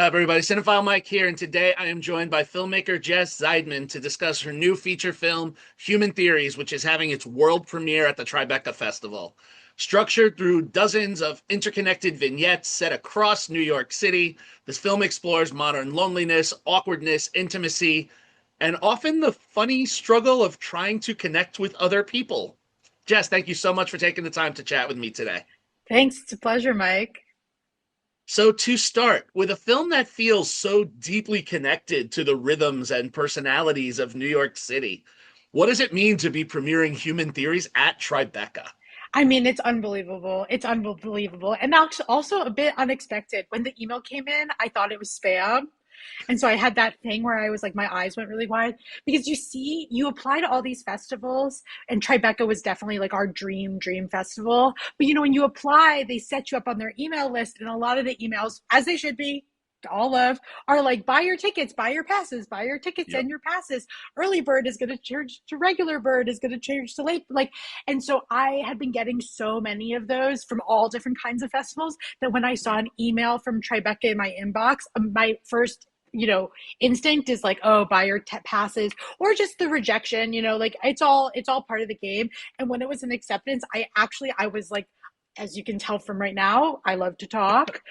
up, everybody? Cinephile Mike here, and today I am joined by filmmaker Jess Zeidman to discuss her new feature film, Human Theories, which is having its world premiere at the Tribeca Festival. Structured through dozens of interconnected vignettes set across New York City, this film explores modern loneliness, awkwardness, intimacy, and often the funny struggle of trying to connect with other people. Jess, thank you so much for taking the time to chat with me today. Thanks. It's a pleasure, Mike. So, to start, with a film that feels so deeply connected to the rhythms and personalities of New York City, what does it mean to be premiering Human Theories at Tribeca? I mean, it's unbelievable. It's unbelievable. And also a bit unexpected. When the email came in, I thought it was spam. And so I had that thing where I was like, my eyes went really wide because you apply to all these festivals, and Tribeca was definitely like our dream festival. But when you apply, they set you up on their email list, and a lot of the emails, as they should be, all of, are like, buy your tickets, buy your passes, buy your tickets Yep. and your passes. Early bird is going to charge to regular bird is going to change to late. And so I had been getting so many of those from all different kinds of festivals that when I saw an email from Tribeca in my inbox, my first instinct is like, oh, buy your passes, or just the rejection, like it's all part of the game. And when it was an acceptance, I was like, as you can tell from right now, I love to talk.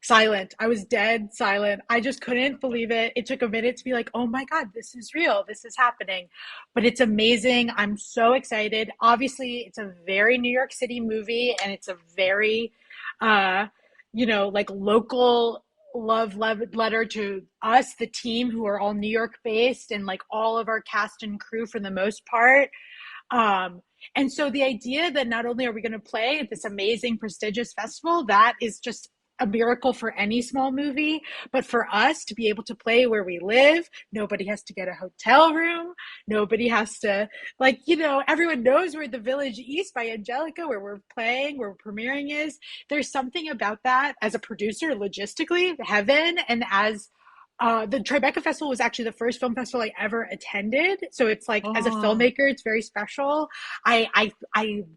Silent. I was dead silent. I just couldn't believe it. It took a minute to be like, oh my God, this is real. This is happening. But it's amazing. I'm so excited. Obviously, it's a very New York City movie, and it's a very uh like local letter to us, the team, who are all New York based, and like all of our cast and crew for the most part. And so the idea that not only are we going to play at this amazing prestigious festival, that is just a miracle for any small movie, but for us to be able to play where we live, nobody has to get a hotel room, nobody has to, everyone knows where the Village East by Angelica, where we're playing, where premiering is. There's something about that as a producer, logistically, heaven. And as the Tribeca Festival was actually the first film festival I ever attended. So it's like, as a Oh, filmmaker, it's very special. I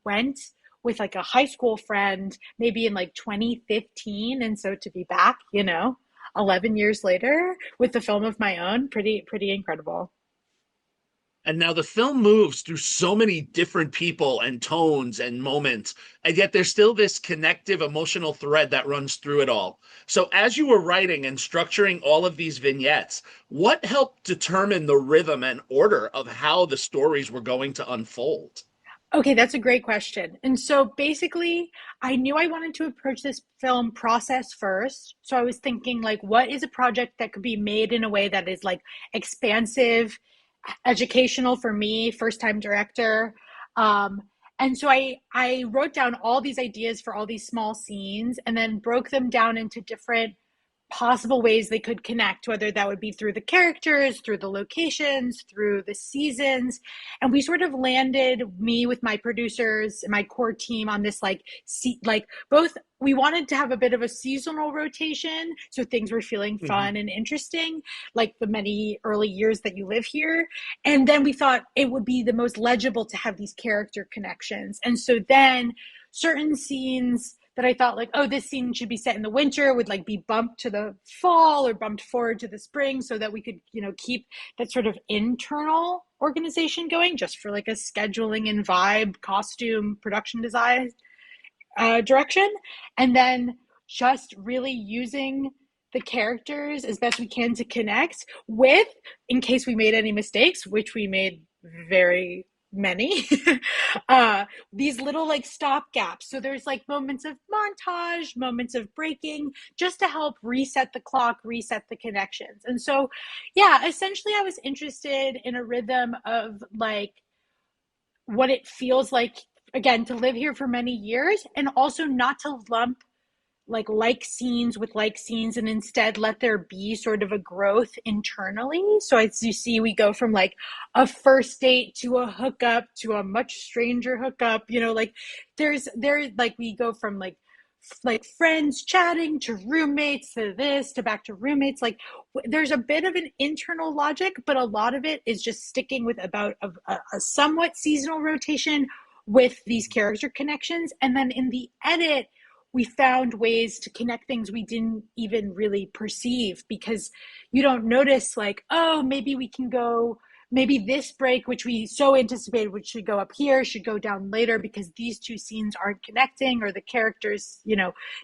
went with like a high school friend, maybe in like 2015. And so to be back, 11 years later with the film of my own, pretty incredible. and now the film moves through so many different people and tones and moments, and yet there's still this connective emotional thread that runs through it all. So, as you were writing and structuring all of these vignettes, what helped determine the rhythm and order of how the stories were going to unfold? Okay, that's a great question. And so basically, I knew I wanted to approach this film process first. So I was thinking, like, what is a project that could be made in a way that is like expansive, educational for me, first time director. Um, and so I wrote down all these ideas for all these small scenes and then broke them down into different possible ways they could connect, whether that would be through the characters, through the locations, through the seasons. And we sort of landed, me with my producers and my core team, on this both, we wanted to have a bit of a seasonal rotation so things were feeling Mm-hmm. fun and interesting, like the many early years that you live here. And then we thought it would be the most legible to have these character connections. And so then certain scenes that I thought, like, oh, this scene should be set in the winter, would like be bumped to the fall or bumped forward to the spring, so that we could, keep that sort of internal organization going, just for like a scheduling and vibe, costume, production design direction. And then just really using the characters as best we can to connect with, in case we made any mistakes, which we made very many. These little like stop gaps, so there's like moments of montage, moments of breaking, just to help reset the clock, reset the connections. And so yeah, essentially I was interested in a rhythm of like what it feels like, again, to live here for many years, and also not to lump like scenes with like scenes, and instead let there be sort of a growth internally. So as you see, we go from like a first date to a hookup to a much stranger hookup, like there like we go from like friends chatting to roommates to this to back to roommates. Like there's a bit of an internal logic, but a lot of it is just sticking with about a somewhat seasonal rotation with these character connections. And then in the edit, we found ways to connect things we didn't even really perceive, because you don't notice, like, oh, maybe we can go, maybe this break, which we so anticipated, which should go up here, should go down later because these two scenes aren't connecting, or the characters,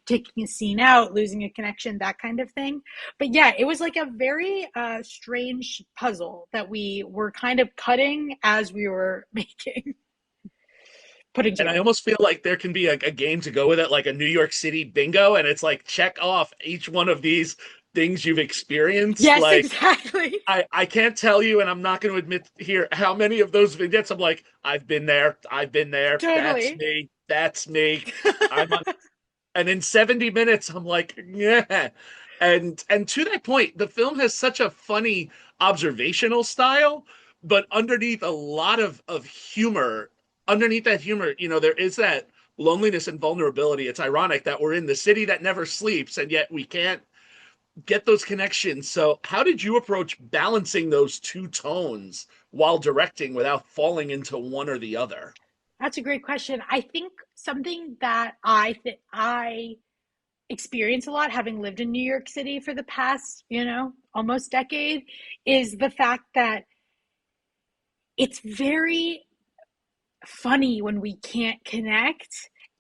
taking a scene out, losing a connection, that kind of thing. But yeah, it was like a very strange puzzle that we were kind of cutting as we were making, putting And I together. almost feel like there can be a game to go with it, like a New York City bingo, and it's like check off each one of these things you've experienced. Yes, Like exactly. I can't tell you, and I'm not going to admit here how many of those vignettes I'm like, I've been there, I've been there, that's Totally. me, that's me. I'm on, and in 70 minutes, I'm like, yeah. And to that point, the film has such a funny observational style, but underneath a lot of humor, underneath that humor, there is that loneliness and vulnerability. It's ironic that we're in the city that never sleeps, and yet we can't get those connections. So, how did you approach balancing those two tones while directing without falling into one or the other? That's a great question. I think something that I experience a lot, having lived in New York City for the past, almost decade, is the fact that it's very funny when we can't connect,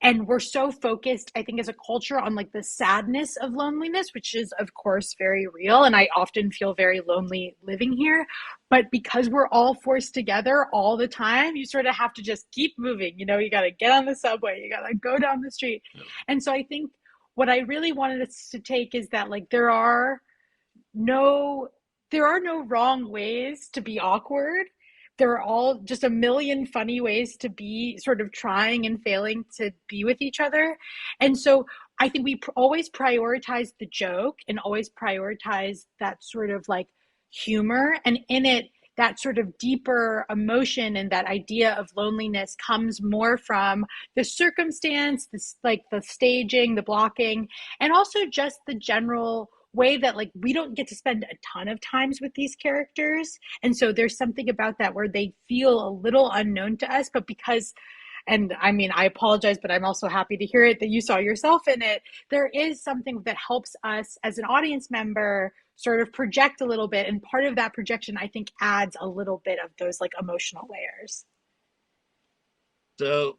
and we're so focused, I think, as a culture, on like the sadness of loneliness, which is of course very real, and I often feel very lonely living here. But because we're all forced together all the time, you sort of have to just keep moving. You got to get on the subway, you got to go down the street. And so I think what I really wanted us to take is that, like, no there are no wrong ways to be awkward. There are all just a million funny ways to be sort of trying and failing to be with each other. And so I think we always prioritize the joke and always prioritize that sort of like humor, and in it, that sort of deeper emotion and that idea of loneliness comes more from the circumstance, this, like the staging, the blocking, and also just the general way that, like, we don't get to spend a ton of times with these characters. And so there's something about that where they feel a little unknown to us, but because, and I mean, I apologize, but I'm also happy to hear it that you saw yourself in it. There is something that helps us as an audience member sort of project a little bit. And part of that projection, I think, adds a little bit of those like emotional layers. So,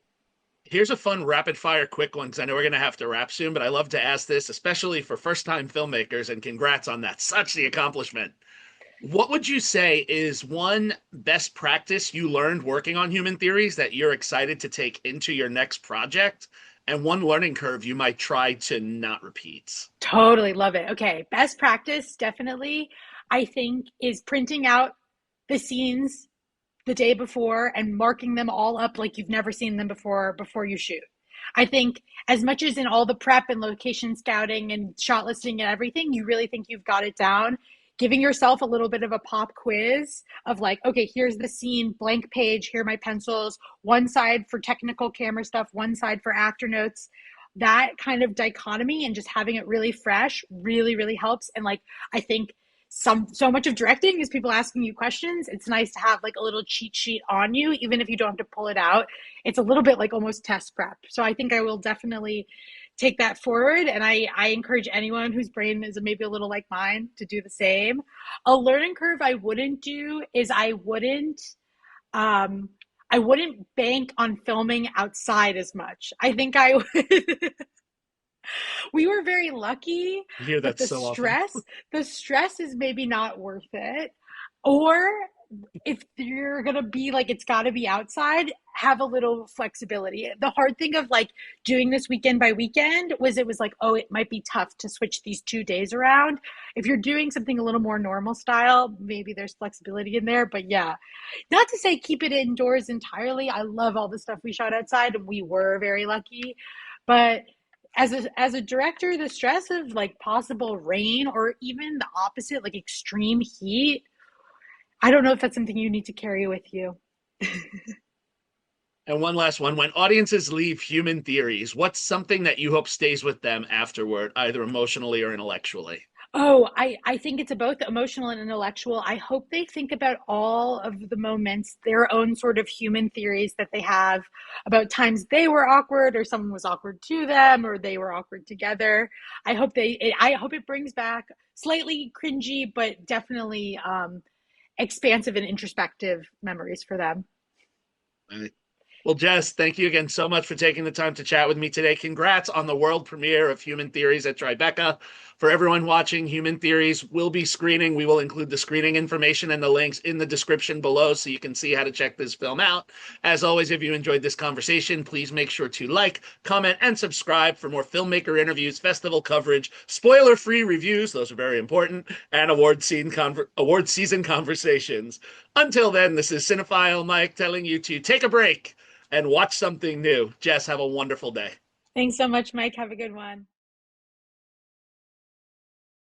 here's a fun rapid fire quick one because I know we're going to have to wrap soon, but I love to ask this, especially for first time filmmakers, and congrats on that. Such the accomplishment. What would you say is one best practice you learned working on human theories that you're excited to take into your next project, and one learning curve you might try to not repeat? Totally love it. Okay. Best practice, definitely, I think, is printing out the scenes the day before and marking them all up like you've never seen them before you shoot. I think as much as in all the prep and location scouting and shot listing and everything, you really think you've got it down. Giving yourself a little bit of a pop quiz of like, okay, here's the scene, blank page, here are my pencils, one side for technical camera stuff, one side for actor notes. That kind of dichotomy and just having it really fresh really, really helps. And like, I think so much of directing is people asking you questions. It's nice to have like a little cheat sheet on you, even if you don't have to pull it out. It's a little bit like almost test prep. So I think I will definitely take that forward. And I encourage anyone whose brain is maybe a little like mine to do the same. A learning curve I wouldn't do is um I wouldn't bank on filming outside as much. I think I would we were very lucky, You hear but that so often. the stress is maybe not worth it. Or if you're gonna be like, it's got to be outside, have a little flexibility. The hard thing of like doing this weekend by weekend was, it was like, oh, it might be tough to switch these 2 days around. If you're doing something a little more normal style, maybe there's flexibility in there. But yeah, not to say keep it indoors entirely. I love all the stuff we shot outside, and we were very lucky. But as a director, the stress of like possible rain or even the opposite, like extreme heat, I don't know if that's something you need to carry with you. And one last one. When audiences leave human theories, what's something that you hope stays with them afterward, either emotionally or intellectually? I think it's both emotional and intellectual. I hope they think about all of the moments, their own sort of human theories that they have about times they were awkward or someone was awkward to them or they were awkward together. I hope it brings back slightly cringy, but definitely expansive and introspective memories for them. Well, Jess, thank you again so much for taking the time to chat with me today. Congrats on the world premiere of Human Theories at Tribeca. For everyone watching, Human Theories will be screening. We will include the screening information and the links in the description below so you can see how to check this film out. As always, if you enjoyed this conversation, please make sure to like, comment, and subscribe for more filmmaker interviews, festival coverage, spoiler-free reviews, those are very important, and award season conversations. Until then, this is Cinephile Mike telling you to take a break and watch something new. Jess, have a wonderful day. Thanks so much, Mike. Have a good one.